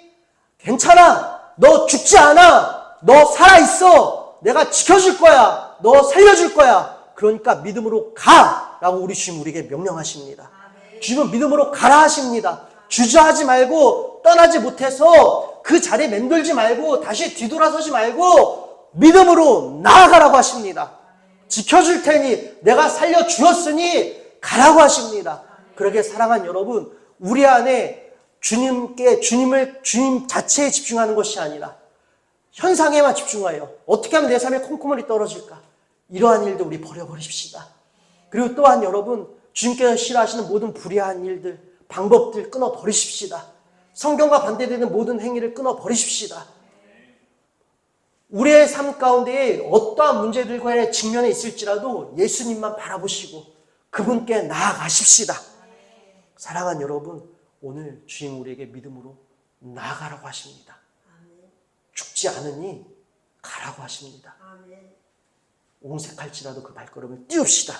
Speaker 1: 괜찮아. 너 죽지 않아. 너 살아있어. 내가 지켜줄 거야. 너 살려줄 거야. 그러니까 믿음으로 가라고 우리 주님 우리에게 명령하십니다. 주님은 믿음으로 가라 하십니다. 주저하지 말고 떠나지 못해서 그 자리에 맴돌지 말고 다시 뒤돌아서지 말고 믿음으로 나아가라고 하십니다. 지켜줄 테니 내가 살려주었으니 가라고 하십니다. 그러게 사랑하는 여러분, 우리 안에 주님 자체에 집중하는 것이 아니라 현상에만 집중하여 어떻게 하면 내 삶에 콩고물이 떨어질까? 이러한 일도 우리 버려버립시다. 그리고 또한 여러분, 주님께서 싫어하시는 모든 불의한 일들, 방법들 끊어버리십시다. 성경과 반대되는 모든 행위를 끊어버리십시다. 우리의 삶 가운데에 어떠한 문제들과 직면해 있을지라도 예수님만 바라보시고 그분께 나아가십시다. 사랑하는 여러분, 오늘 주님 우리에게 믿음으로 나아가라고 하십니다. 죽지 않으니 가라고 하십니다. 옹색할지라도 그 발걸음을 띄웁시다.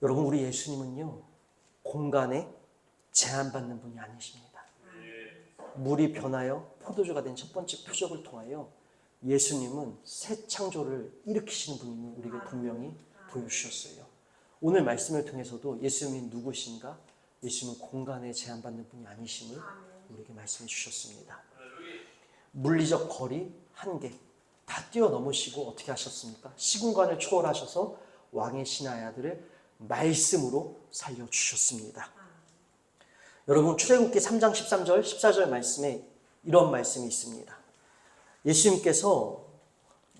Speaker 1: 여러분, 우리 예수님은요, 공간에 제한받는 분이 아니십니다. 물이 변하여 포도주가 된 첫 번째 표적을 통하여 예수님은 새 창조를 일으키시는 분임을 우리에게 분명히 보여주셨어요. 오늘 말씀을 통해서도 예수님이 누구신가? 예수님은 공간에 제한받는 분이 아니심을 우리에게 말씀해 주셨습니다. 물리적 거리, 한계 다 뛰어넘으시고 어떻게 하셨습니까? 시공간을 초월하셔서 왕의 신하의 아들을 말씀으로 살려주셨습니다. 여러분, 출애굽기 3장 13절, 14절 말씀에 이런 말씀이 있습니다. 예수님께서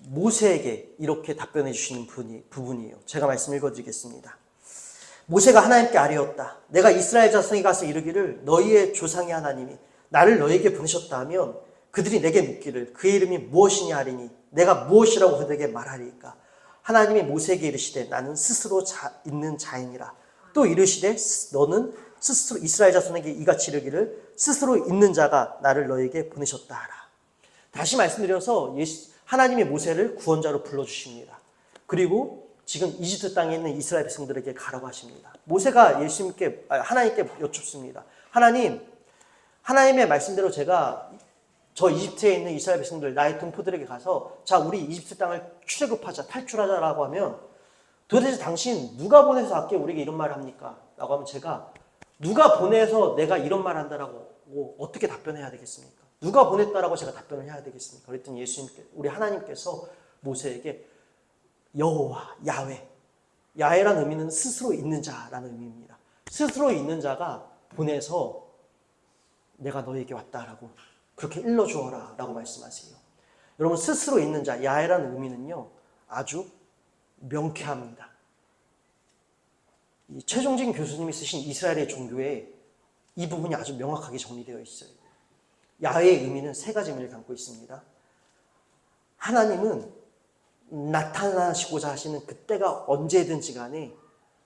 Speaker 1: 모세에게 이렇게 답변해 주시는 부분이에요. 제가 말씀 읽어드리겠습니다. 모세가 하나님께 아뢰었다. 내가 이스라엘 자손에 가서 이르기를 너희의 조상의 하나님이 나를 너희에게 보내셨다 하면 그들이 내게 묻기를 그의 이름이 무엇이냐 하리니 내가 무엇이라고 그들에게 말하리까. 하나님이 모세에게 이르시되 나는 스스로 있는 자이니라. 또 이르시되 너는 스스로 이스라엘 자손에게 이같이 이르기를 스스로 있는 자가 나를 너희에게 보내셨다 하라. 다시 말씀드려서 하나님이 모세를 구원자로 불러주십니다. 그리고 지금 이집트 땅에 있는 이스라엘 백성들에게 가라고 하십니다. 모세가 하나님께 여쭙습니다. 하나님의 말씀대로 저 이집트에 있는 이스라엘 백성들, 나의 동포들에게 가서 자, 우리 이집트 땅을 출애굽하자, 탈출하자라고 하면 도대체 당신 누가 보내서 아께 우리에게 이런 말을 합니까? 라고 하면 제가 누가 보내서 내가 이런 말 한다라고 어떻게 답변해야 되겠습니까? 누가 보냈다라고 제가 답변을 해야 되겠습니까? 그랬더니 우리 하나님께서 모세에게 여호와, 야훼라는 의미는 스스로 있는 자라는 의미입니다. 스스로 있는 자가 보내서 내가 너에게 왔다라고 그렇게 일러주어라 라고 말씀하세요. 여러분, 스스로 있는 자, 야훼라는 의미는요 아주 명쾌합니다. 이 최종진 교수님이 쓰신 이스라엘의 종교에 이 부분이 아주 명확하게 정리되어 있어요. 야훼의 의미는 세 가지 의미를 담고 있습니다. 하나님은 나타나시고자 하시는 그때가 언제든지 간에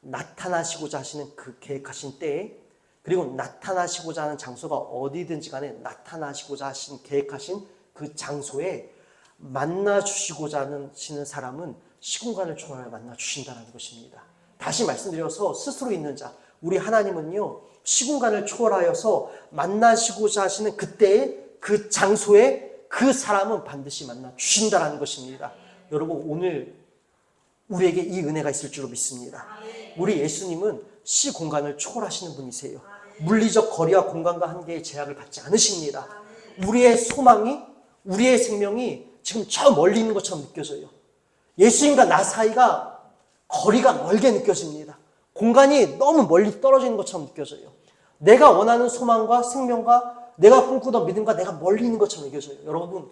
Speaker 1: 나타나시고자 하시는 그 계획하신 때에, 그리고 나타나시고자 하는 장소가 어디든지 간에 나타나시고자 하신 계획하신 그 장소에 만나주시고자 하시는 사람은 시공간을 초월하여 만나주신다는 것입니다. 다시 말씀드려서 스스로 있는 자, 우리 하나님은요 시공간을 초월하여서 만나시고자 하시는 그때에 그 장소에 그 사람은 반드시 만나주신다는 것입니다. 여러분, 오늘 우리에게 이 은혜가 있을 줄로 믿습니다. 우리 예수님은 시공간을 초월하시는 분이세요. 물리적 거리와 공간과 한계의 제약을 받지 않으십니다. 우리의 소망이, 우리의 생명이 지금 저 멀리 있는 것처럼 느껴져요. 예수님과 나 사이가 거리가 멀게 느껴집니다. 공간이 너무 멀리 떨어지는 것처럼 느껴져요. 내가 원하는 소망과 생명과 내가 꿈꾸던 믿음과 내가 멀리 있는 것처럼 느껴져요. 여러분,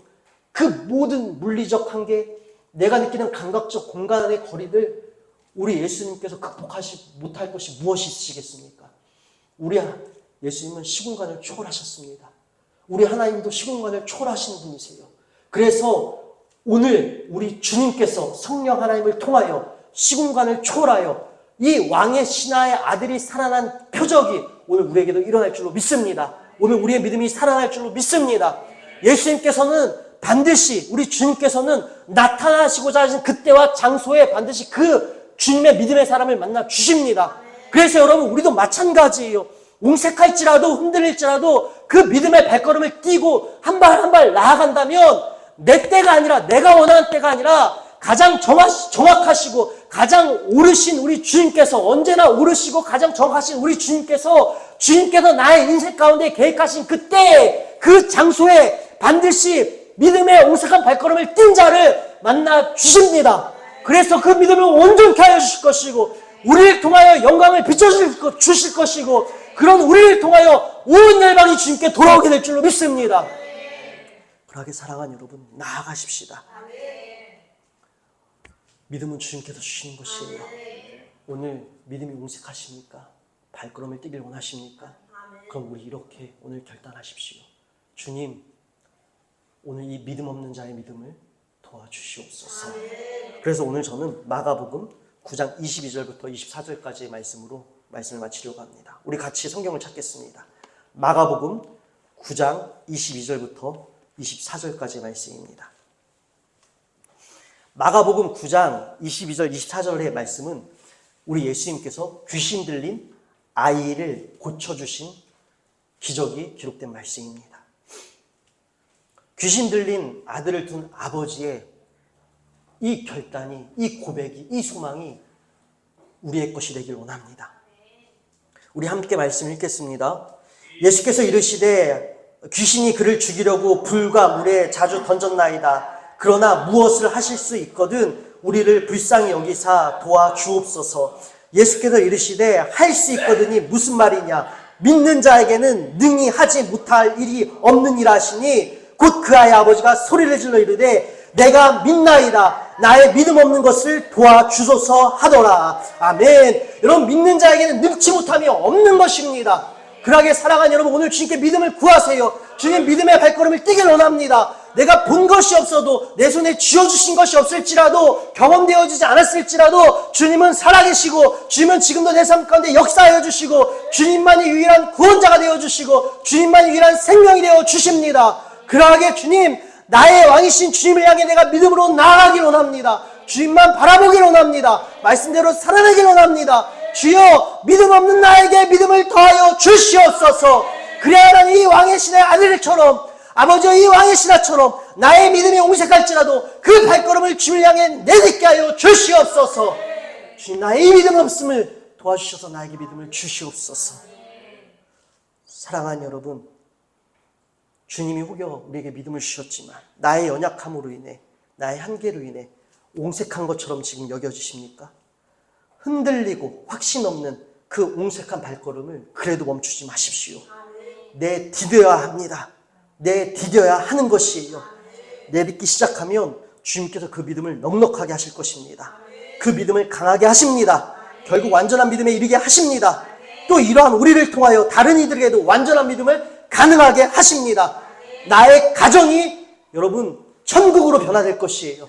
Speaker 1: 그 모든 물리적 한계, 내가 느끼는 감각적 공간의 거리들, 우리 예수님께서 극복하지 못할 것이 무엇이 있으시겠습니까? 우리 예수님은 시공간을 초월하셨습니다. 우리 하나님도 시공간을 초월하시는 분이세요. 그래서 오늘 우리 주님께서 성령 하나님을 통하여 시공간을 초월하여 이 왕의 신하의 아들이 살아난 표적이 오늘 우리에게도 일어날 줄로 믿습니다. 오늘 우리의 믿음이 살아날 줄로 믿습니다. 예수님께서는 반드시, 우리 주님께서는 나타나시고자 하신 그때와 장소에 반드시 그 주님의 믿음의 사람을 만나 주십니다. 그래서 여러분, 우리도 마찬가지예요. 옹색할지라도 흔들릴지라도 그 믿음의 발걸음을 띄고 한 발 한 발 나아간다면 내 때가 아니라, 내가 원하는 때가 아니라 가장 정확하시고 가장 오르신 우리 주님께서, 언제나 오르시고 가장 정확하신 우리 주님께서 나의 인생 가운데 계획하신 그때 그 장소에 반드시 믿음의 옹색한 발걸음을 띈 자를 만나 주십니다. 그래서 그 믿음을 온전케 하여 주실 것이고 우리를 통하여 영광을 비춰주실 것이고 그런 우리를 통하여 온 열방이 주님께 돌아오게 될 줄로 믿습니다. 그러하게 사랑하는 여러분, 나아가십시다. 믿음은 주님께서 주시는 것이에요. 오늘 믿음이 옹색하십니까? 발걸음을 뛰길 원하십니까? 그럼 우리 이렇게 오늘 결단하십시오. 주님, 오늘 이 믿음 없는 자의 믿음을 도와주시옵소서. 그래서 오늘 저는 마가복음 9장 22절부터 24절까지의 말씀으로 말씀을 마치려고 합니다. 우리 같이 성경을 찾겠습니다. 마가복음 9장 22절부터 24절까지의 말씀입니다. 마가복음 9장 22절 24절의 말씀은 우리 예수님께서 귀신 들린 아이를 고쳐주신 기적이 기록된 말씀입니다. 귀신 들린 아들을 둔 아버지의 이 결단이, 이 고백이, 이 소망이 우리의 것이 되길 원합니다. 우리 함께 말씀 읽겠습니다. 예수께서 이르시되 귀신이 그를 죽이려고 불과 물에 자주 던졌나이다. 그러나 무엇을 하실 수 있거든 우리를 불쌍히 여기사 도와주옵소서. 예수께서 이르시되 할 수 있거든이 무슨 말이냐? 믿는 자에게는 능히 하지 못할 일이 없느니라 하시니 곧 그 아이의 아버지가 소리를 질러 이르되 내가 믿나이다. 나의 믿음 없는 것을 도와주소서 하더라. 아멘. 여러분, 믿는 자에게는 능치 못함이 없는 것입니다. 그러하게 사랑하는 여러분, 오늘 주님께 믿음을 구하세요. 주님 믿음의 발걸음을 뛰길 원합니다. 내가 본 것이 없어도, 내 손에 쥐어주신 것이 없을지라도, 경험되어지지 않았을지라도 주님은 살아계시고 주님은 지금도 내 삶 가운데 역사하여 주시고 주님만이 유일한 구원자가 되어주시고 주님만이 유일한 생명이 되어주십니다. 그러하게 주님, 나의 왕이신 주님을 향해 내가 믿음으로 나아가길 원합니다. 주님만 바라보길 원합니다. 말씀대로 살아내길 원합니다. 주여, 믿음 없는 나에게 믿음을 더하여 주시옵소서. 그래야 나는 이 왕의 신의 아들처럼, 아버지의 이 왕의 신하처럼 나의 믿음이 옹색할지라도 그 발걸음을 주님을 향해 내딛게 하여 주시옵소서. 주님, 나의 믿음 없음을 도와주셔서 나에게 믿음을 주시옵소서. 사랑하는 여러분, 주님이 혹여 우리에게 믿음을 주셨지만 나의 연약함으로 인해, 나의 한계로 인해 옹색한 것처럼 지금 여겨지십니까? 흔들리고 확신 없는 그 옹색한 발걸음을 그래도 멈추지 마십시오. 내 디뎌야 합니다. 내 디뎌야 하는 것이에요. 내딛기 시작하면 주님께서 그 믿음을 넉넉하게 하실 것입니다. 그 믿음을 강하게 하십니다. 결국 완전한 믿음에 이르게 하십니다. 또 이러한 우리를 통하여 다른 이들에게도 완전한 믿음을 가능하게 하십니다. 나의 가정이 여러분 천국으로 변화될 것이에요.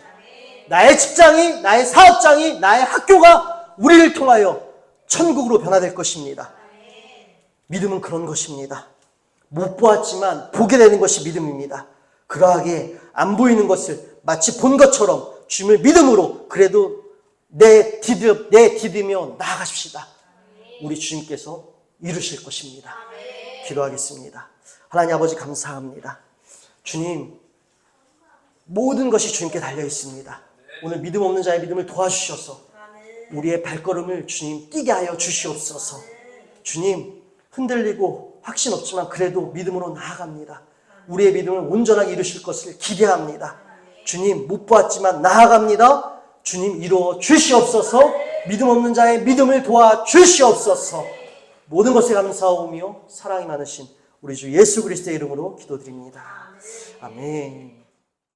Speaker 1: 나의 직장이, 나의 사업장이, 나의 학교가 우리를 통하여 천국으로 변화될 것입니다. 믿음은 그런 것입니다. 못 보았지만 보게 되는 것이 믿음입니다. 그러하게 안 보이는 것을 마치 본 것처럼 주님을 믿음으로 그래도 내디디며 나아가십시다. 우리 주님께서 이루실 것입니다. 기도하겠습니다. 하나님 아버지, 감사합니다. 주님, 모든 것이 주님께 달려 있습니다. 오늘 믿음 없는 자의 믿음을 도와주셔서 우리의 발걸음을 주님 뛰게 하여 주시옵소서. 주님, 흔들리고 확신 없지만 그래도 믿음으로 나아갑니다. 우리의 믿음을 온전하게 이루실 것을 기대합니다. 주님, 못 보았지만 나아갑니다. 주님, 이루어 주시옵소서. 믿음 없는 자의 믿음을 도와 주시옵소서. 모든 것에 감사하오며 사랑이 많으신 우리 주 예수 그리스도의 이름으로 기도드립니다. 아멘.